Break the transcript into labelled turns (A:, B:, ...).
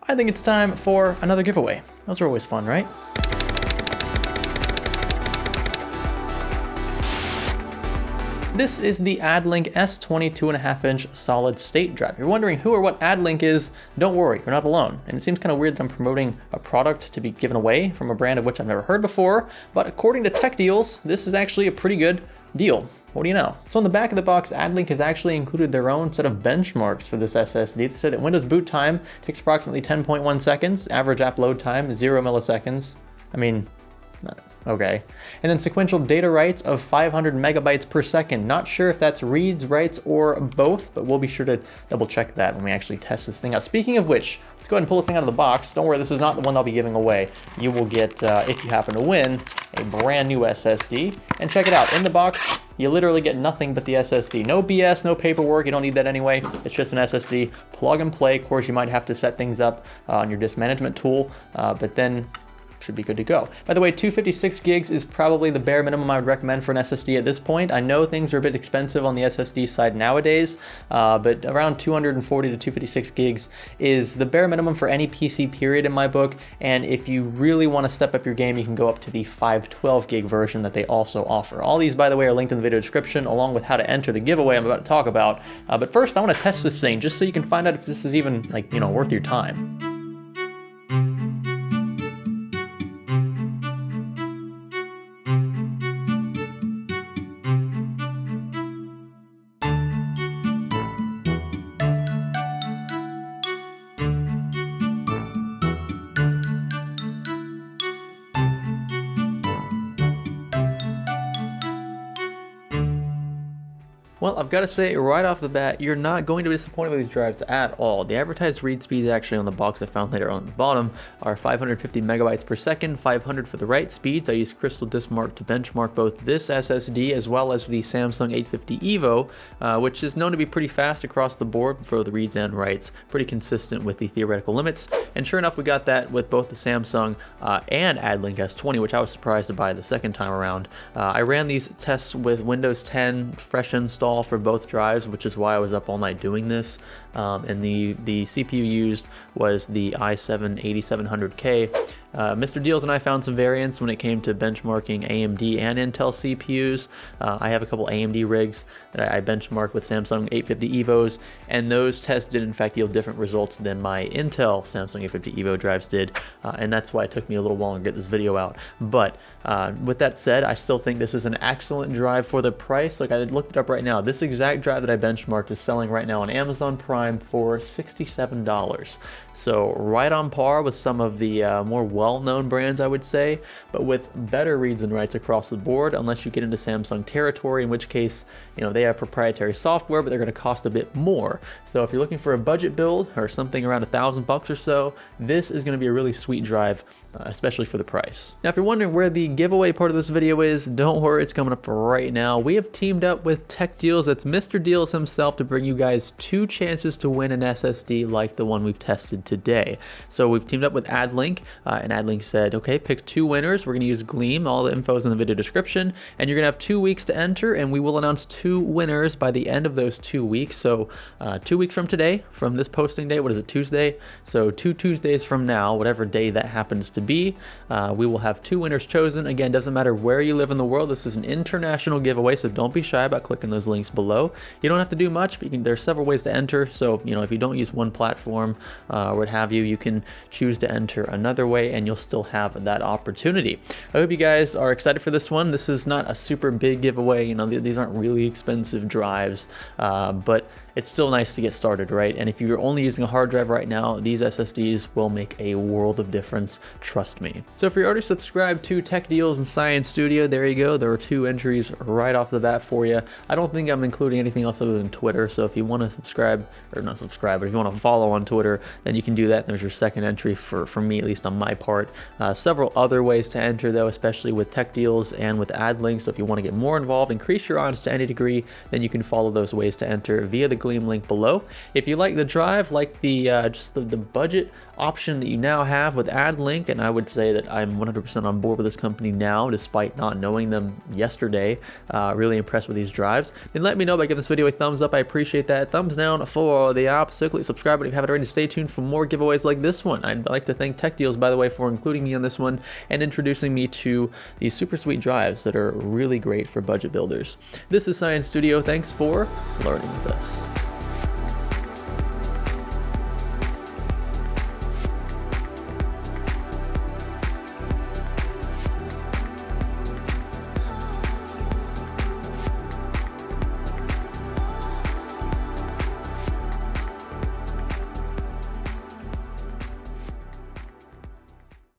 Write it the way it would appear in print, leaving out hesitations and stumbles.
A: I think it's time for another giveaway. Those are always fun, right? This is the Addlink S20 2.5-inch solid state drive. If you're wondering who or what Addlink is, don't worry, you're not alone. And it seems kind of weird that I'm promoting a product to be given away from a brand of which I've never heard before, but according to Tech Deals, this is actually a pretty good deal. What do you know? So on the back of the box, Addlink has actually included their own set of benchmarks for this SSD. They say that Windows boot time takes approximately 10.1 seconds, average app load time 0 milliseconds. I mean, okay. And then sequential data writes of 500 megabytes per second. Not sure if that's reads, writes, or both, but we'll be sure to double check that when we actually test this thing out. Speaking of which, let's go ahead and pull this thing out of the box. Don't worry, this is not the one I'll be giving away. You will get, if you happen to win, a brand new SSD. And check it out, in the box, you literally get nothing but the SSD. No BS, no paperwork, you don't need that anyway. It's just an SSD, plug and play. Of course, you might have to set things up on your disk management tool, but then should be good to go. By the way, 256 gigs is probably the bare minimum I would recommend for an SSD at this point. I know things are a bit expensive on the SSD side nowadays, but around 240 to 256 gigs is the bare minimum for any PC period in my book. And if you really want to step up your game, you can go up to the 512 gig version that they also offer. All these, by the way, are linked in the video description, along with how to enter the giveaway I'm about to talk about. But first, I want to test this thing just so you can find out if this is even, like, you know, worth your time. Well, I've got to say right off the bat, you're not going to be disappointed with these drives at all. The advertised read speeds actually on the box I found later on the bottom are 550 megabytes per second, 500 for the write speeds. I used Crystal Disk Mark to benchmark both this SSD as well as the Samsung 850 EVO, which is known to be pretty fast across the board for the reads and writes, pretty consistent with the theoretical limits. And sure enough, we got that with both the Samsung and Addlink S20, which I was surprised to buy the second time around. I ran these tests with Windows 10 fresh install for both drives, which is why I was up all night doing this. And the CPU used was the i7 8700K. Mr. Deals and I found some variants when it came to benchmarking AMD and Intel CPUs. I have a couple AMD rigs that I benchmarked with Samsung 850 EVOs, and those tests did in fact yield different results than my Intel Samsung 850 EVO drives did, and that's why it took me a little while to get this video out. But with that said, I still think this is an excellent drive for the price. Like, I looked it up right now. This exact drive that I benchmarked is selling right now on Amazon Prime for $67. So right on par with some of the more well-known brands, I would say, but with better reads and writes across the board, unless you get into Samsung territory, in which case, you know, they have proprietary software, but they're going to cost a bit more. So if you're looking for a budget build or something around $1,000 or so, this is going to be a really sweet drive, especially for the price. Now, if you're wondering where the giveaway part of this video is, don't worry, it's coming up right now. We have teamed up with Tech Deals, that's Mr. Deals himself, to bring you guys 2 chances to win an SSD like the one we've tested today. So we've teamed up with Addlink, and Addlink said, okay, pick 2 winners. We're going to use Gleam. All the info is in the video description, and you're going to have 2 weeks to enter, and we will announce 2 winners by the end of those 2 weeks. So 2 weeks from today, from this posting day, what is it, Tuesday? So 2 Tuesdays from now, whatever day that happens to be, we will have 2 winners chosen. Again, doesn't matter where you live in the world. This is an international giveaway, so don't be shy about clicking those links below. You don't have to do much, but there's several ways to enter. So, you know, if you don't use one platform or what have you, you can choose to enter another way, and you'll still have that opportunity. I hope you guys are excited for this one. This is not a super big giveaway. You know, these aren't really expensive drives, but it's still nice to get started, right? And if you're only using a hard drive right now, these SSDs will make a world of difference, trust me. So if you're already subscribed to Tech Deals and Science Studio, there you go. There are 2 entries right off the bat for you. I don't think I'm including anything else other than Twitter, so if you want to subscribe, or not subscribe, but if you want to follow on Twitter, then you can do that. There's your second entry for me, at least on my part. Several other ways to enter though, especially with Tech Deals and with Addlink. So if you want to get more involved, increase your odds to any degree, then you can follow those ways to enter via the Gleam link below. If you like the drive, like the just the budget option that you now have with Addlink, and I would say that I'm 100% on board with this company now, despite not knowing them yesterday. Really impressed with these drives. Then let me know by giving this video a thumbs up. I appreciate that. Thumbs down for the opposite. Click subscribe if you haven't already. Stay tuned for more. more giveaways like this one. I'd like to thank Tech Deals, by the way, for including me on this one and introducing me to these super sweet drives that are really great for budget builders. This is Science Studio. Thanks for learning with us.